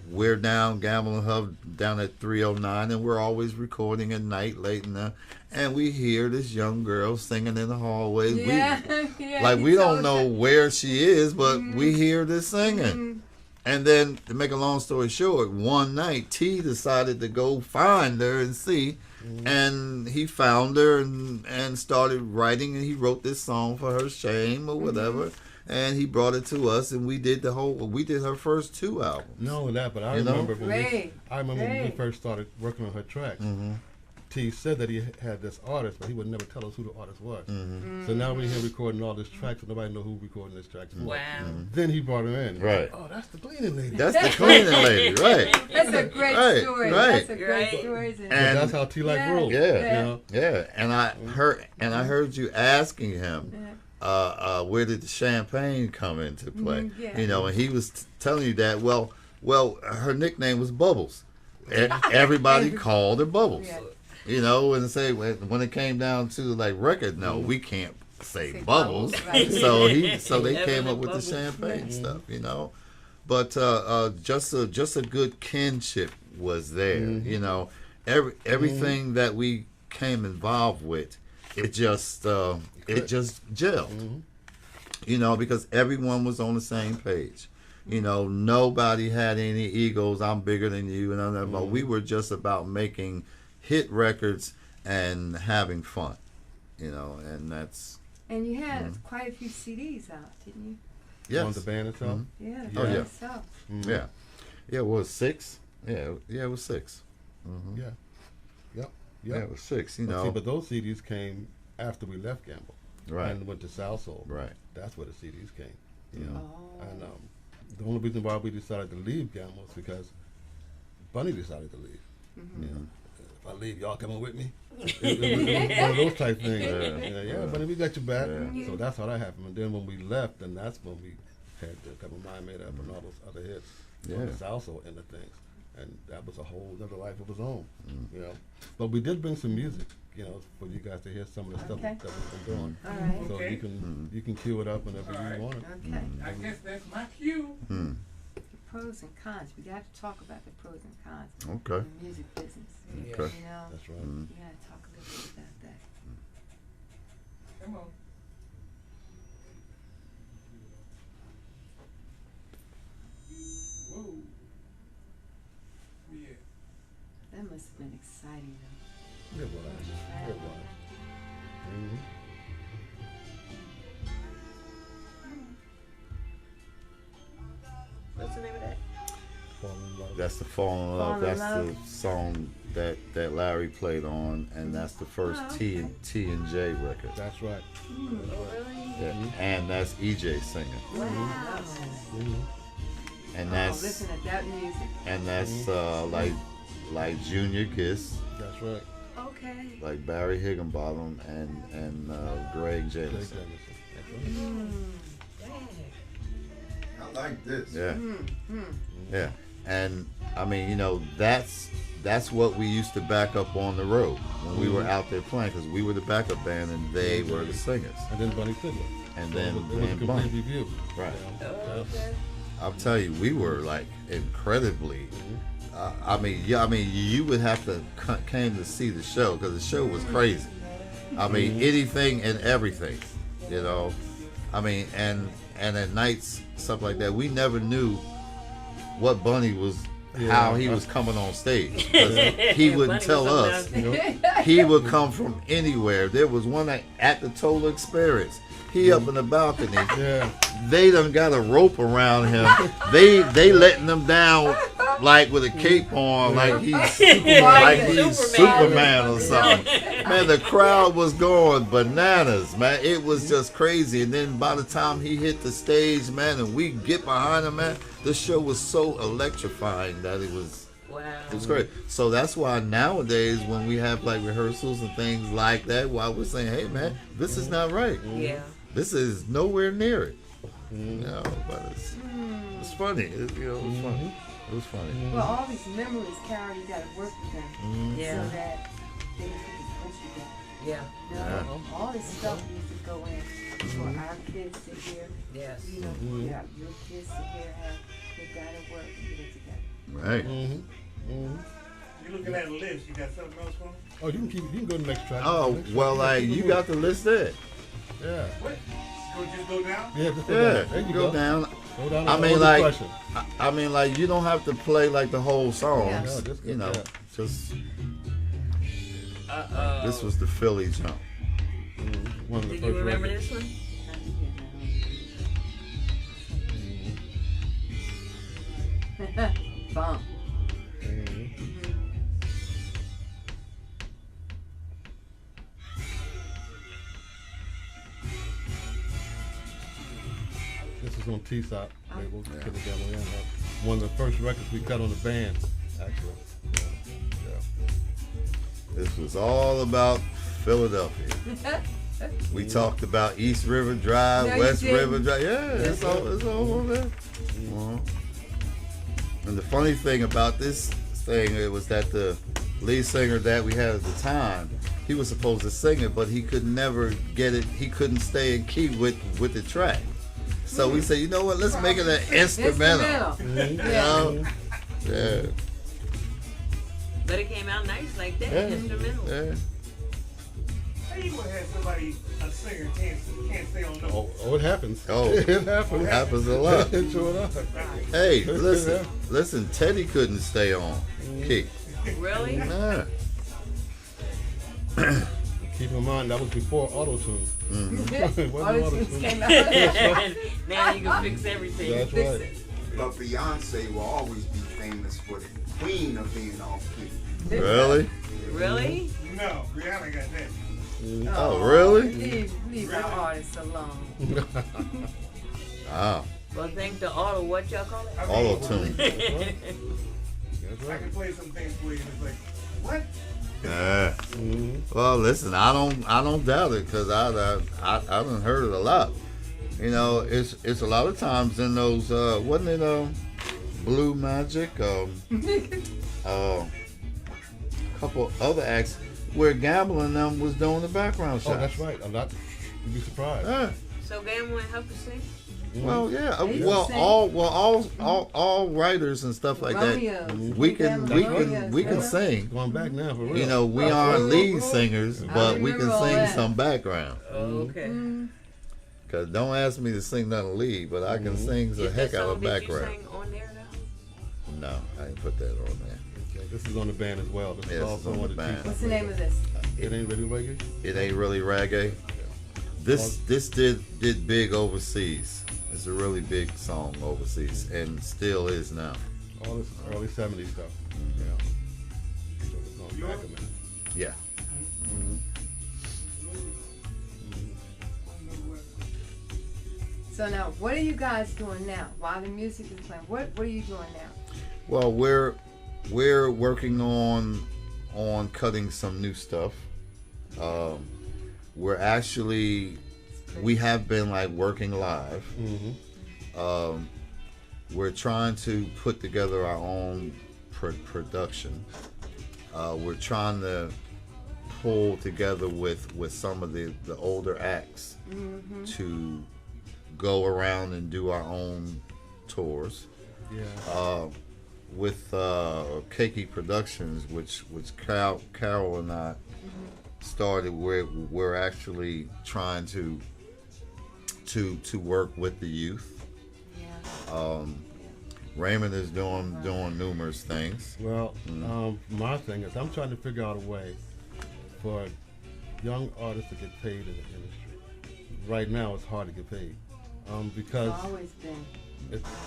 We're down Gambling Hub down at 309, and we're always recording at night late in the. And we hear this young girl singing in the hallways. Yeah, We don't know where she is, but we hear this singing. And then, to make a long story short, one night T decided to go find her and see, and he found her and started writing, and he wrote this song for her, Shame or whatever, and he brought it to us, and we did her first 2 albums. Not only that, but I You know? remember when we first started working on her tracks. T said that he had this artist, but he would never tell us who the artist was. So now we're here recording all these tracks, and nobody know who recording these tracks. Wow. Then he brought her in. Right. Oh, that's the cleaning lady. That's the cleaning lady, right? That's a great Right, story. right. That's a great story. But And- that's how T like rolled. Yeah. You know? Yeah, and I heard you asking him, where did the champagne come into play? Yeah. You know, and he was telling you that. Well, her nickname was Bubbles. Everybody called her Bubbles. Yeah. You know, and say when it came down to like record, no, we can't say Bubbles. Right. So they came up with the Bubbles. champagne stuff. You know, but just a good kinship was there. You know, everything that we came involved with, it just gelled. You know, because everyone was on the same page. You know, nobody had any egos. I'm bigger than you, and all that. But we were just about making hit records and having fun. You know, and that's And you had quite a few CDs out, didn't you? yes. On the band itself. Yeah. Oh, yeah. Itself. Yeah, it was 6. Yeah, it was 6. Yeah. Yep. Yeah, it was 6. You But know, see, but those CDs came after we left Gamble. right, And went to South Soul. right. That's where the CDs came. You know. Oh. And the only reason why we decided to leave Gamble was because Bunny decided to leave. You know, if I leave, y'all coming with me? It was one of those type things. Yeah, Bunny, we got your back. Yeah. So that's how that happened. And then when we left, then that's when we had the couple Mind Made Up and all those other hits. On the South Soul end of things. And that was a whole other life of its own. You know. But we did bring some music, you know, for you guys to hear some of the stuff Okay. that we've been doing. All right. So Okay. you can cue it up whenever All right. you want it. Okay. I guess that's my cue. The pros and cons. We got to talk about the pros and cons Okay. of the music business. Okay. You know, That's right. we got to talk a little bit about that. Come on. Whoa. Yeah. That must have been exciting, though. It was. It was. What's the name of that? Fall in love. That's the Fall in Love. Fall in That's Love. the song that Larry played on, and that's the first Oh, T okay. and J record. That's right. Yeah. And that's EJ singing, Wow. and Oh, that's listen to that music. and that's like Junior Kiss, That's right. Okay. like Barry Higginbottom and Greg Jake Jamison. Jamison. That's right. I like this. Yeah. Mm-hmm. Yeah. And I mean, you know, that's what we used to back up on the road when we were out there playing, because we were the backup band and they were the singers. And then Bunny Fiddler. And So then it was a then complete Bunny. review. Right. You know? Okay. I'll tell you, we were like incredibly. I mean, you would have to came to see the show because the show was crazy. I mean, anything and everything, you know. I mean, and at nights, stuff like that, we never knew what Bunny was, how he was coming on stage. 'Cause he wouldn't Bunny tell was us. something He would come from anywhere. There was one night at the Total Experience. He up in the balcony. Yeah. They done got a rope around him. They letting him down like with a cape on, like he's Superman or something. Man, the crowd was going bananas, man. It was just crazy. And then by the time he hit the stage, man, and we get behind him, man, the show was so electrifying that it was great. So that's why nowadays when we have like rehearsals and things like that, why we're saying, hey man, this is not right. Yeah. This is nowhere near it. You know, but it's funny. It was funny. It was funny. Well, all these memories, Carol, you got to work with them Yeah. so that they can be put together. Yeah. You know, all this stuff needs to go in for our kids to hear. Yes. You know, yeah, your kids to hear how they got to work and get it together. Right. You're looking at a list. You got something else for me? Oh, you can go to the next track. Oh, Next well, track. like, you got the list there. Yeah. What? Just go down? Yeah, just go Yeah, down. There you go down. Go down I and mean, hold the like, pressure. I mean, like, you don't have to play like the whole song. Yeah. No, just You know, yeah. just Uh-oh. this was the Philly jump. One of the Did first you remember records. this one? Bump. This is on T-Sop label. Put it together, yeah. One of the first records we cut on the band, actually. This was all about Philadelphia. We talked about East River Drive, No, you West didn't. River Drive. Yeah, it's all over there. And the funny thing about this thing, it was that the lead singer that we had at the time, he was supposed to sing it, but he could never get it. He couldn't stay in key with the track. So we said, you know what? Let's make it an instrumental. You know? Yeah. But it came out nice like that, Yeah. instrumental. Yeah. How you gonna have somebody, a singer, can't stay on note? Oh, it happens. Oh. It happens. It happens a lot. It sure does. Hey, listen. Teddy couldn't stay on key. Really? Yeah. Keep in mind, that was before auto-tune. It wasn't All these auto-tune. things came out. Now you can fix everything. That's Fix right. it. But Beyonce will always be famous for the queen of being off key. Really? Really? No, Rihanna got that. Oh, really? Leave our artists alone. Wow. Well, thank the auto, what y'all call it? I mean, Auto tune. That's I right. can play some things for you, and it's like, what? Yeah. Well, listen, I don't doubt it because I done heard it a lot. You know, it's a lot of times in those wasn't it Blue Magic couple other acts where Gambling them was doing the background shots. Oh, that's right. I'm not. You'd be surprised. Yeah. So Gambling help us sing? Well, yeah. They used Well, to sing. all writers and stuff like Romeo. that. We can Romeos, sing. Going back now for real. You know, we aren't lead singers, but we can remember all sing that. some background. Oh, okay. Cause don't ask me to sing nothing lead, but I can sing the Is heck that out of song that you background. sang on there now? No, I didn't put that on there. Okay, this is on the band as well. This Yes, is it's also on the on the band. T-Sop What's the name of this? It ain't really reggae. It ain't really reggae. This did big overseas. It's a really big song overseas, and still is now. All this is early '70s stuff. Yeah. So it's going back a minute. Yeah. So now, what are you guys doing now? While the music is playing, what are you doing now? Well, we're working on cutting some new stuff. We have been like working live. We're trying to put together our own production. We're trying to pull together with some of the older acts to go around and do our own tours. Yeah. With Keiki Productions, which Carol and I started, we're actually trying to to work with the youth. Yeah. Raymond is doing numerous things. Well, my thing is I'm trying to figure out a way for young artists to get paid in the industry. Right now, it's hard to get paid because It's always been.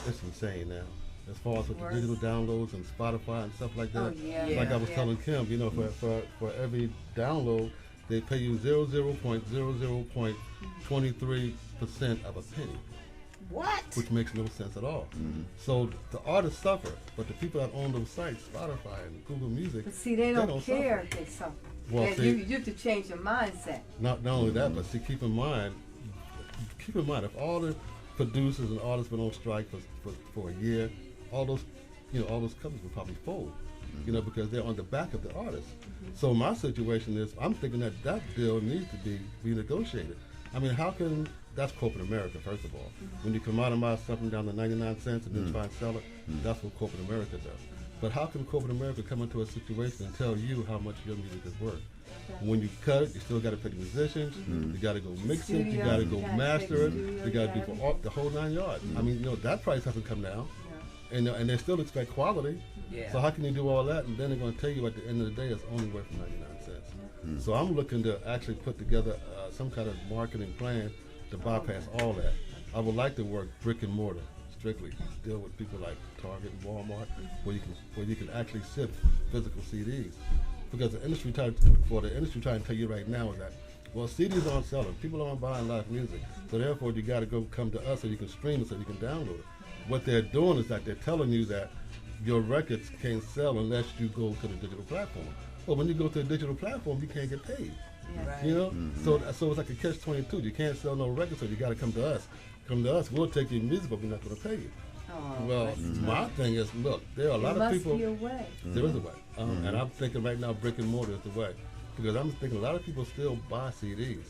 it's insane now. As far as with the Worse. digital downloads and Spotify and stuff like that. Oh, yeah. Like I was Yeah. telling Kim, you know, for every download, they pay you 0.23% of a penny, What? which makes no sense at all. So the artists suffer, but the people that own those sites, Spotify and Google Music, But see, they don't care if they suffer. Well, Yeah, see- you have to change your mindset. Not only that, but see, keep in mind, if all the producers and artists went on strike for a year, all those companies would probably fold, because they're on the back of the artists. So my situation is, I'm thinking that deal needs to be renegotiated. I mean, how can, that's corporate America, first of all. When you commoditize something down to 99 cents and then try and sell it, that's what corporate America does. But how can corporate America come into a situation and tell you how much your music is worth? When you cut it, you still got to pay the musicians. You got to go mix it. You Studio, got to you go gotta master pay it. studio, You got to you do for gotta- all, the whole 9 yards. I mean, that price hasn't come down, and they still expect quality. Yeah. So how can you do all that, and then they're going to tell you at the end of the day it's only worth 99 cents? So I'm looking to actually put together some kind of marketing plan to bypass all that. I would like to work brick and mortar strictly, deal with people like Target and Walmart, where you can actually ship physical CDs. Because the industry trying to tell you right now is that, well, CDs aren't selling. People aren't buying live music. So therefore, you got to come to us so you can stream it, so you can download it. What they're doing is that they're telling you that your records can't sell unless you go to the digital platform. Well, when you go to a digital platform, you can't get paid. Yeah. Right. You know, so it's like a catch-22. You can't sell no records, so you got to come to us. Come to us. We'll take your music, but we're not going to pay you. Oh, Well, that's my thing is, look, there are a lot there of must people. be a way. There is a way, and I'm thinking right now brick and mortar is the way, because I'm thinking a lot of people still buy CDs.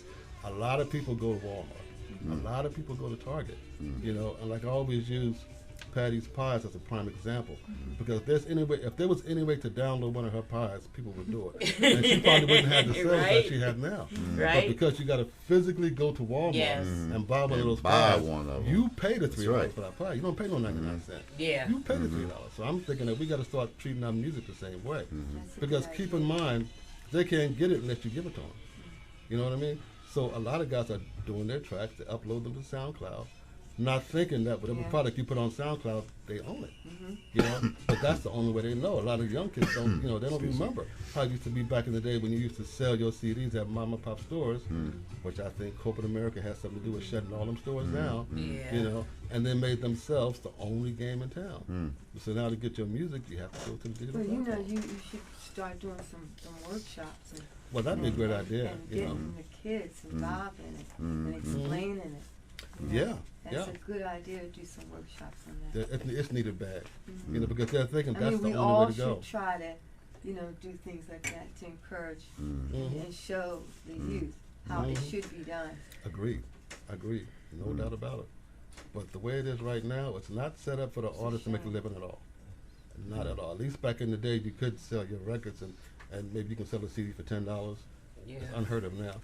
A lot of people go to Walmart. A lot of people go to Target. And like I always use Patty's Pies as a prime example, because if there was any way to download one of her pies, people would do it, and she probably wouldn't have the sales that Right. she has now. But Right. because you got to physically go to Walmart Yes. and buy one of And those buy pies, one of 'em. you pay the $3 right. for that pie. You don't pay no 99 cents. Yeah. You pay the $3. So I'm thinking that we got to start treating our music the same way. That's a Because good keep idea. in mind, they can't get it unless you give it to them. You know what I mean? So a lot of guys are doing their tracks, they upload them to SoundCloud, not thinking that whatever Yeah. product you put on SoundCloud, they own it. But that's the only way they know. A lot of young kids don't, they don't remember how it used to be back in the day when you used to sell your CDs at mom and pop stores, which I think corporate America has something to do with shutting all them stores down. Yeah. And they made themselves the only game in town. So now to get your music, you have to go to the digital Well, platform. you should start doing some workshops and, Well, that'd be a great idea. and You know. getting the kids involved in it and explaining it. Yeah, That's yeah. a good idea to do some workshops on that. It's needed bad, because they're thinking I that's mean, the we only all way to go. should try to, do things like that to encourage Mhm. and show the youth how it should be done. Agreed, no doubt about it. But the way it is right now, it's not set up for the artist to make a shame. living at all. Not at all. At least back in the day, you could sell your records and maybe you can sell a CD for $10. Yeah. It's unheard of now.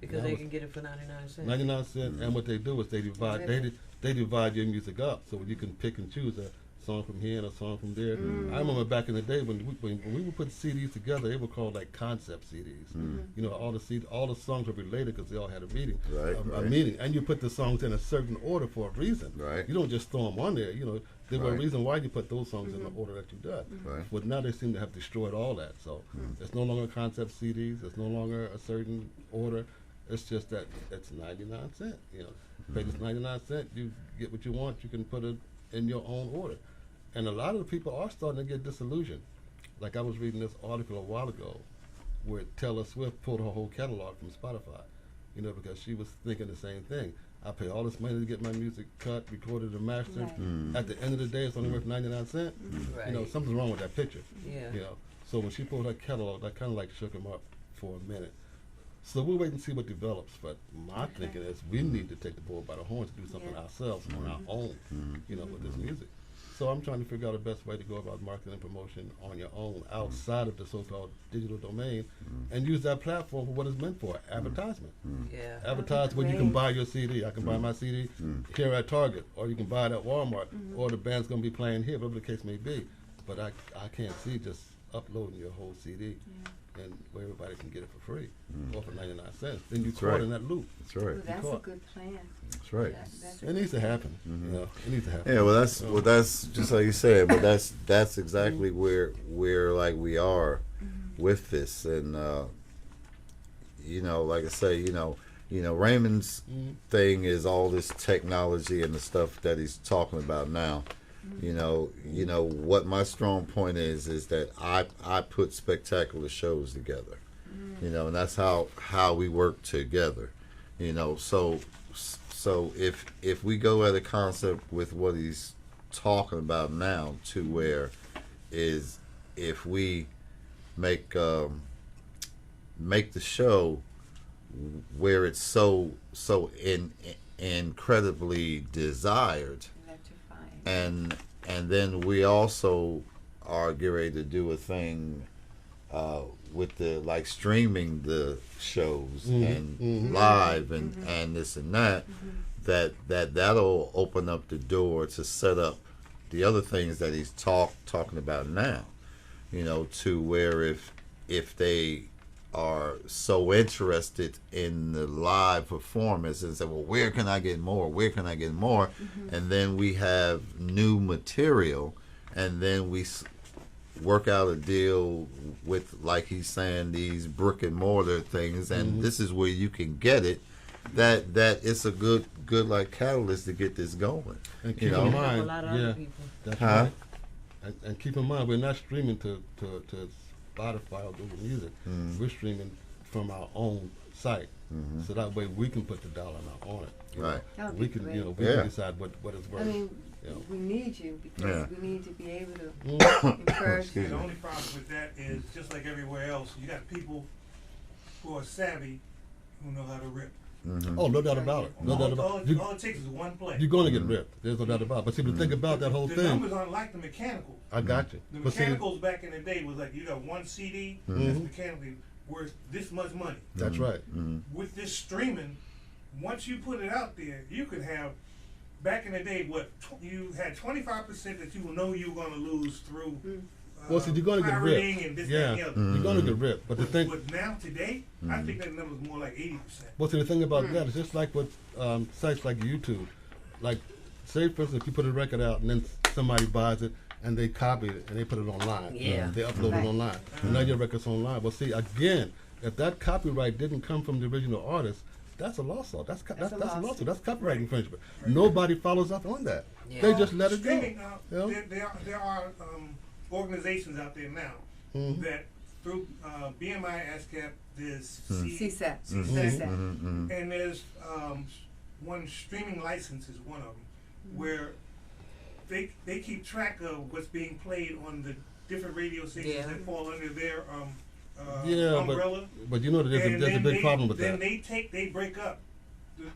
Because Now they it's can get it for 99 cents. 99 cents, and what they do is they divide your music up, so you can pick and choose a song from here and a song from there. I remember back in the day when we would put CDs together, they were called like concept CDs. All the songs were related because they all had a meaning. Right, A right. meaning, and you put the songs in a certain order for a reason. Right. You don't just throw them on there. There was a Right. reason why you put those songs in the order that you did. Right. But now they seem to have destroyed all that. So it's no longer concept CDs. It's no longer a certain order. It's just that it's 99 cents. Pay this 99 cents, you get what you want. You can put it in your own order. And a lot of the people are starting to get disillusioned. Like I was reading this article a while ago where Taylor Swift pulled her whole catalog from Spotify, because she was thinking the same thing. I pay all this money to get my music cut, recorded, and mastered. Right. At the end of the day, it's only worth 99 cents. Right. Something's wrong with that picture. Yeah. So when she pulled her catalog, that kind of like shook him up for a minute. So we'll wait and see what develops. But my thinking is we need to take the bull by the horns and do something Yeah. ourselves on our own, with this music. So I'm trying to figure out the best way to go about marketing and promotion on your own outside of the so-called digital domain, and use that platform for what it's meant for, advertisement. Yeah. Advertise where you can buy your CD. I can buy my CD here at Target, or you can buy it at Walmart, or the band's going to be playing here, whatever the case may be. But I can't see just uploading your whole CD and where everybody can get it for free or for 99 cents. Then you caught right. in that loop. That's right. Ooh, that's a caught. good plan. That's right. That's a It needs to happen. You know, it needs to happen. Yeah, well, that's just like you said, but that's exactly where like we are with this, and you know, like I say, you know, Raymond's thing is all this technology and the stuff that he's talking about now. You know what my strong point is that I put spectacular shows together. You know, and that's how we work together. You know, so if we go at a concept with what he's talking about now, to where is if we make the show where it's so incredibly desired, electrifying. and then we also are getting ready to do a thing with the like streaming the shows and live and this and that, that'll open up the door to set up the other things that he's talking about now. You know, to where if they are so interested in the live performance and say, well, where can I get more? Where can I get more? And then we have new material, and then we work out a deal with, like he's saying, these brick and mortar things, and this is where you can get it. That it's a good like catalyst to get this going. And keep You know? in A mind, lot of other people. that's Huh? right. And keep in mind, we're not streaming to Spotify or Google Music. We're streaming from our own site, so that way we can put the dollar amount on it. Right. That would We be can, great. you know, we Yeah. can decide what it's worth. I mean, you know. we need you because Yeah. we need to be able to encourage. Excuse The me. only problem with that is, just like everywhere else, you got people who are savvy, who know how to rip. Oh, no doubt about it. No doubt about it. All it takes is one play. You're going to get ripped. There's no doubt about it. But see, the thing about that whole The thing, numbers aren't like the mechanical. I got you. The But see, mechanicals back in the day was like, you got one CD that's mechanically worth this much money. that's right. With this streaming, once you put it out there, you could have, back in the day, you had 25% that you know you're going to lose through Well, see, you're going to get pirating ripped. and this, Yeah, that, and the other. you're going to get ripped. But the thing, But now, today, I think that number's more like 80%. well, see, the thing about that is just like with sites like YouTube. Like, say, for instance, if you put a record out and then somebody buys it and they copy it and they put it online. Yeah. They upload Right. it online. And now your record's online. Well, see, again, if that copyright didn't come from the original artist, that's a lawsuit. That's a lawsuit. That's copyright infringement. Nobody follows up on that. Yeah. They just let it go. Streaming, You know? there are organizations out there now that through BMI, ASCAP, there's CSAP. CSAP, CSAP. and there's one streaming license is one of them, where they keep track of what's being played on the different radio stations Yeah. that fall under their Yeah, umbrella. but you know that there's And a then big problem with then that. they break up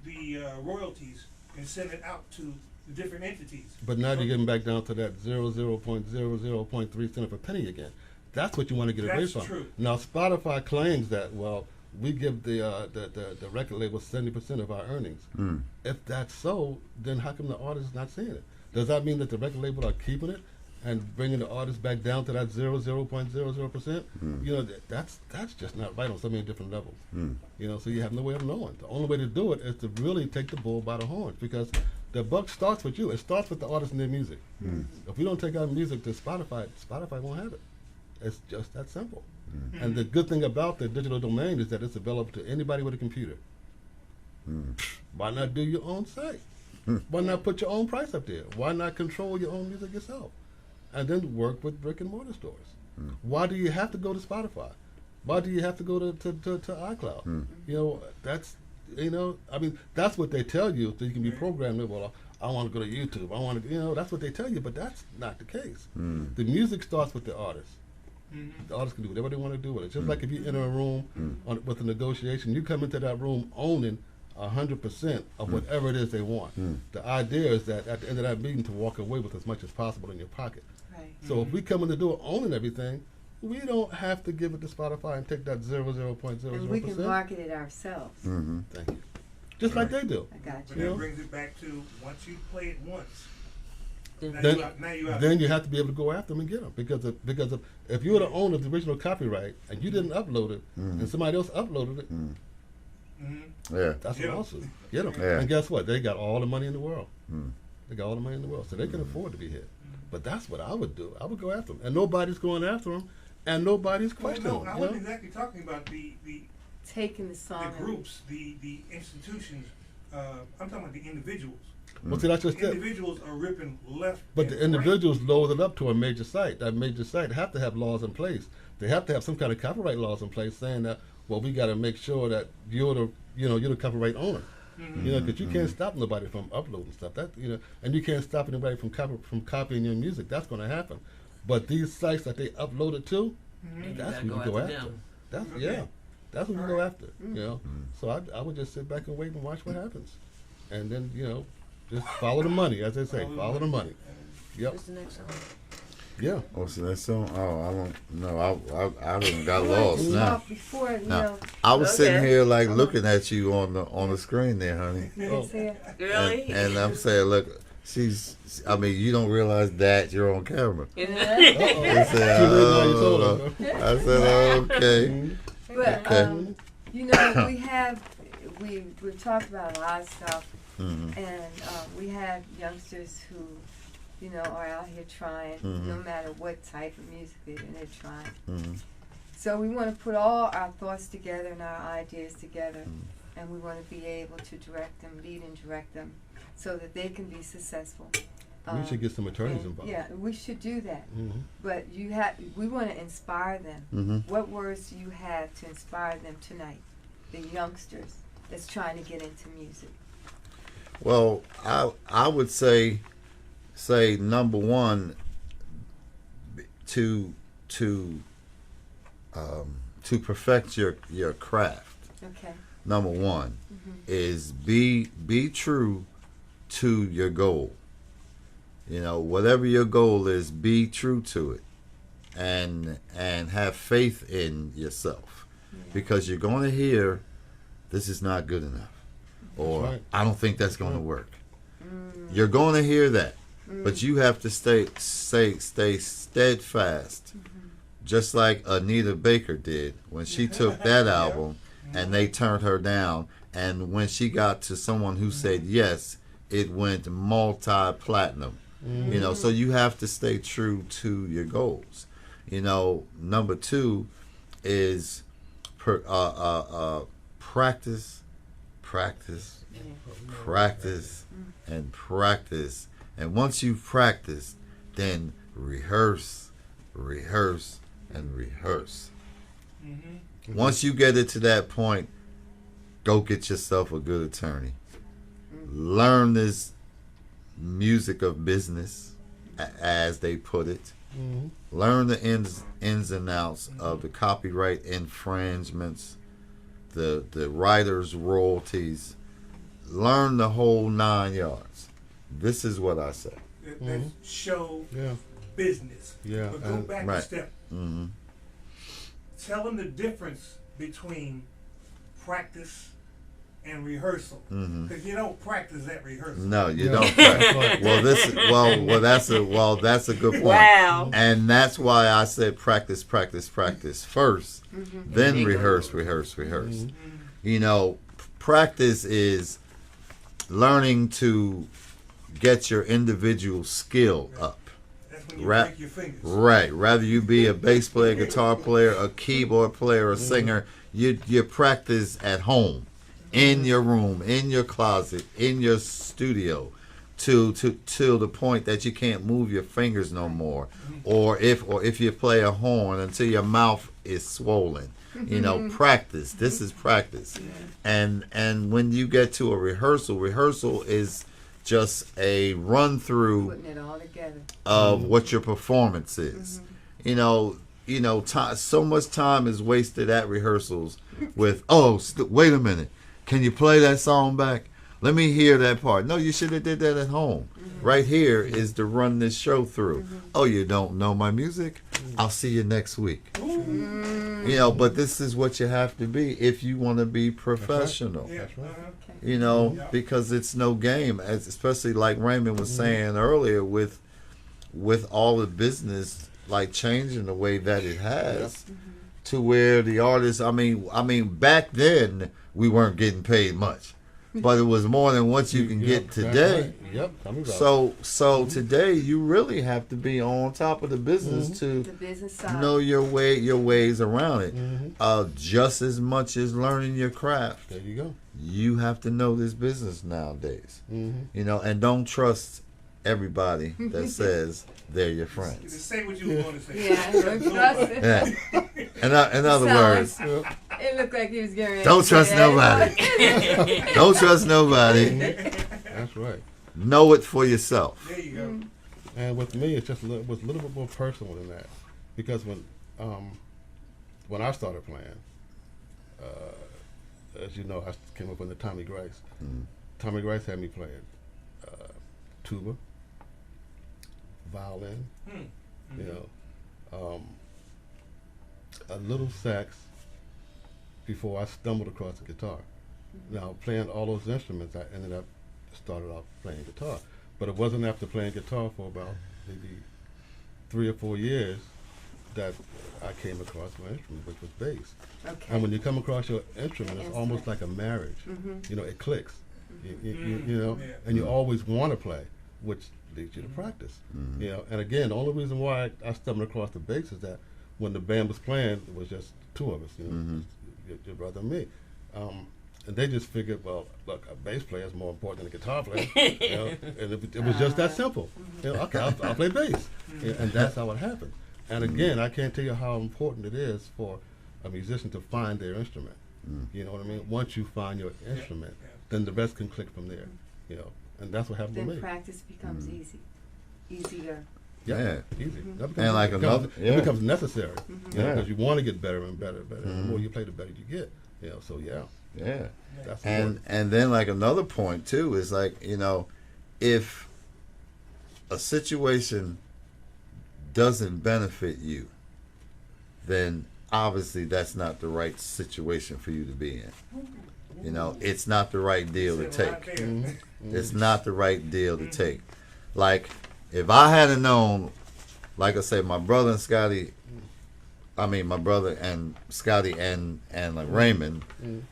the royalties and send it out to the different entities. But now you're getting back down to that 0.00.3 cent of a penny again. That's what you want to get away That's from. true. Now Spotify claims that, well, we give the record label 70% of our earnings. If that's so, then how come the artist is not seeing it? Does that mean that the record label are keeping it and bringing the artist back down to that 0.00%? You know, that's just not right on so many different levels. You know, so you have no way of knowing. The only way to do it is to really take the bull by the horns, because the buck starts with you. It starts with the artist and their music. If we don't take our music to Spotify, Spotify won't have it. It's just that simple. And the good thing about the digital domain is that it's available to anybody with a computer. Why not do your own site? Why not put your own price up there? Why not control your own music yourself? And then work with brick and mortar stores. Why do you have to go to Spotify? Why do you have to go to iCloud? You know, that's, you know, I mean, that's what they tell you, so you can be programmed. Well, I want to go to YouTube. I want to, you know, that's what they tell you, but that's not the case. The music starts with the artist. The artist can do whatever they want to do with it. Just like if you enter a room with a negotiation, you come into that room owning 100% of whatever it is they want. The idea is that at the end of that meeting to walk away with as much as possible in your pocket. Right. So if we come in the door owning everything, we don't have to give it to Spotify and take that 0.00%. And we can market it ourselves. Thank you. Just like they do. I got But you. that brings it back to once you play it once, now Then- you have Then you have to be able to go after them and get them because if you're the owner of the original copyright and you didn't upload it and somebody else uploaded it, Yeah. that's Get a 'em. lawsuit. Get them. Yeah. And guess what? They got all the money in the world. They got all the money in the world, so they can afford to be hit. But that's what I would do. I would go after them, and nobody's going after them, and nobody's Well, questioning no, I them. You wasn't know? exactly talking about the Taking the song. and- groups, the institutions. I'm talking about the individuals. Well, see, that's just it. Individuals are ripping left. But and the right. individuals load it up to a major site. That major site have to have laws in place. They have to have some kind of copyright laws in place saying that, well, we got to make sure that you're the copyright owner. You know, because you can't stop nobody from uploading stuff. That and you can't stop anybody from copying your music. That's going to happen. But these sites that they upload it to, that's gotta what you go go after after. them. That's what you go after. You know, so I would just sit back and wait and watch what happens, and then just follow the money, as they say, follow the money. Yep. What's the next song? Yeah. What's that song? Oh, I don't know. I done got I wanted lost to now. talk before, you No. know. I was sitting Okay. here like looking at you on the screen there, honey. You Oh. didn't say it? Really? And I'm saying, look, I mean, you don't realize that you're on camera. I said, Too late now, you oh, told us, I said, okay. But Okay. you know, we've talked about a lot of stuff, and we have youngsters who, you know, are out here trying, no matter what type of music they're trying. So we want to put all our thoughts together and our ideas together, and we want to be able to direct them, lead and direct them, so that they can be successful. We should get some attorneys and, involved. yeah, we should do that. Mhm. But we want to inspire them. What words do you have to inspire them tonight, the youngsters that's trying to get into music? Well, I would say number one, to perfect your craft. Okay. Number one is be true to your goal. You know, whatever your goal is, be true to it, and have faith in yourself, because you're going to hear, this is not good enough, or right. I don't think that's going to work. You're going to hear that, but you have to stay steadfast, just like Anita Baker did when she took that album and they turned her down, and when she got to someone who said yes, it went multi-platinum. You know, so you have to stay true to your goals. You know, number two is practice, and practice. And once you've practiced, then rehearse, and rehearse. Once you get it to that point, go get yourself a good attorney. Learn this music of business, as they put it. Learn the ins and outs of the copyright infringements, the writer's royalties. Learn the whole 9 yards. This is what I say. That's show Yeah. business. Yeah, But go and- back Right. a step. Mm-hmm. Tell them the difference between practice and rehearsal. Because you don't practice at rehearsal. No, you Yeah. don't. Practice. That's a good point. Wow. And that's why I said practice first, then rehearse. You know, practice is learning to get your individual skill up. That's when you Rap- break your fingers. Right. Rather you be a bass player, guitar player, a keyboard player, a singer, you practice at home, in your room, in your closet, in your studio, till the point that you can't move your fingers no more, or if you play a horn until your mouth is swollen. You know, practice. This is practice. And when you get to a rehearsal is just a run through Putting it all together. of what your performance is. You know, so much time is wasted at rehearsals with wait a minute, Can you play that song back? Let me hear that part. No, you should have did that at home. Right here is to run this show through. Oh, you don't know my music? I'll see you next week. You know, but this is what you have to be if you want to be professional. Yeah. That's right. You know, Yeah. because it's no game, as especially like Raymond was saying earlier, with all the business like changing the way that it has, to where the artists. I mean, back then we weren't getting paid much, but it was more than what you can get That's today. right. Yep. Tell me about it. So today you really have to be on top of the business to The business side. know your ways around it. Mhm. Just as much as learning your craft, There you go. you have to know this business nowadays. Mm-hmm. You know, and don't trust everybody that says they're your Just friends. say what you were going to say. Yeah, don't trust it. Yeah. In other Sounds- words, It looked like he was getting ready don't to trust say nobody. that. Don't trust nobody. That's right. Know it for yourself. There you go. And with me, it's just was a little bit more personal than that, because when I started playing, as you know, I came up under Tommy Grace. Tommy Grace had me playing tuba, violin, you know, a little sax before I stumbled across the guitar. Now, playing all those instruments, I ended up started off playing guitar. But it wasn't after playing guitar for about maybe 3 or 4 years that I came across my instrument, which was bass. Okay. And when you come across your instrument, it's Instrument. almost like a marriage. You know, it clicks. You know, Yeah. and you always want to play, which leads you to practice. You know, and again, the only reason why I stumbled across the bass is that when the band was playing, it was just 2 of us, you know, your brother and me. And they just figured, well, look, a bass player is more important than a guitar player. You know, and it was just that simple. You know, okay, I'll play bass. Yeah, and that's how it happened. And again, I can't tell you how important it is for a musician to find their instrument. You know what I mean? Once you find your instrument, then the rest can click from there. You know, and that's what happened Then with me. practice becomes easier. Yeah. Easy. That And like another- it becomes necessary. You know, Yeah. because you want to get better and better and better. And the more you play, the better you get. You know, so yeah, Yeah. that's And important. then like another point too is like, you know, if a situation doesn't benefit you, then obviously that's not the right situation for you to be in. You know, it's not the right deal to Said right take. there. It's not the right deal to take. Like, if I had known, like I say, my brother and Scotty, my brother and Scotty and like Raymond,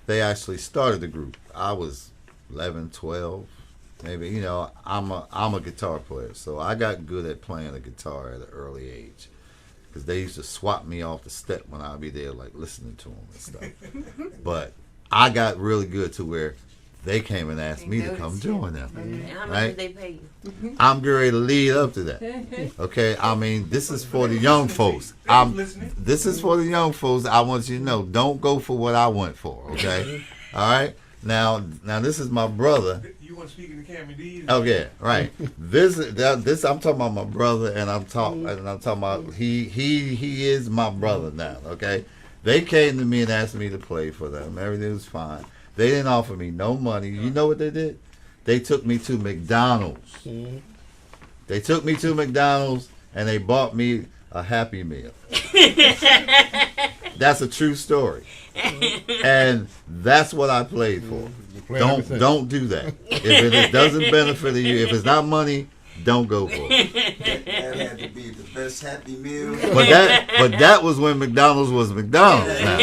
they actually started the group. I was 11, 12, maybe. You know, I'm a guitar player, so I got good at playing the guitar at an early age. Because they used to swap me off the step when I'd be there, like, listening to them and stuff. But I got really good to where they came and asked me to come join them. And how much Right? did they pay you? I'm getting ready to lead up to that. Okay, I mean, this is for the young folks. I'm listening. This is for the young folks. I want you to know, don't go for what I went for. Okay, all right. Now this is my brother. You want to speak in the camera, D? Okay, right. This I'm talking about my brother, and I'm talking about he is my brother now. Okay, they came to me and asked me to play for them. Everything was fine. They didn't offer me no money. You know what they did? They took me to McDonald's. They took me to McDonald's and they bought me a Happy Meal. That's a true story. And that's what I played for. Don't do that. If it doesn't benefit you, if it's not money, don't go for it. That had to be the best Happy Meal. But that was when McDonald's was McDonald's. Now.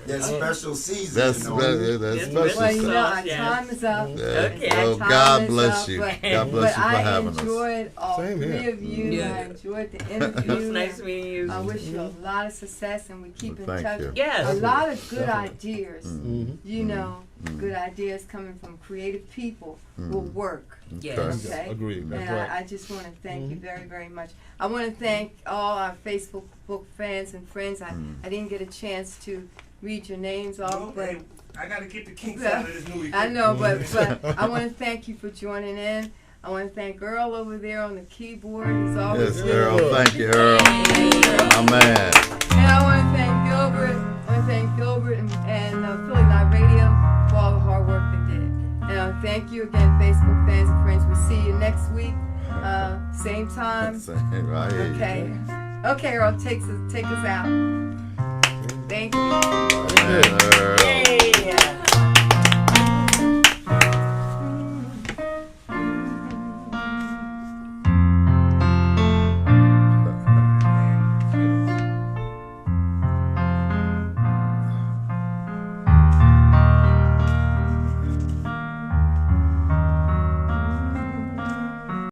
That special season. That's you know. special. Well, you know, our Yes. time is up. Yeah. Okay. Well, Our time God is bless up, you. but- God bless you for I having us. enjoyed all Same here. 3 of you. Yeah. I enjoyed the It was interview. nice meeting you. I wish you a lot of success, and we keep in Thank touch. you. Yes. A lot of good Definitely. ideas, Mm-hmm. you know, good ideas coming from creative people will work. Yes. Okay. Agreed. That's And right. I just want to thank you very, very much. I want to thank all our Facebook book fans and friends. I didn't get a chance to read your names off, Well, but hey, I got to get the kinks Yeah. out of this movie. I know, but I want to thank you for joining in. I want to thank Earl over there on the keyboard. He's always Yes, with Earl. me. Thank you, Earl. My man. And I want to thank Gilbert. I want to thank Gilbert and Philly Live Radio. thank you again, Facebook fans and friends. We'll see you next week, same time. Right. Okay. Okay, Earl, take us out. Thank you.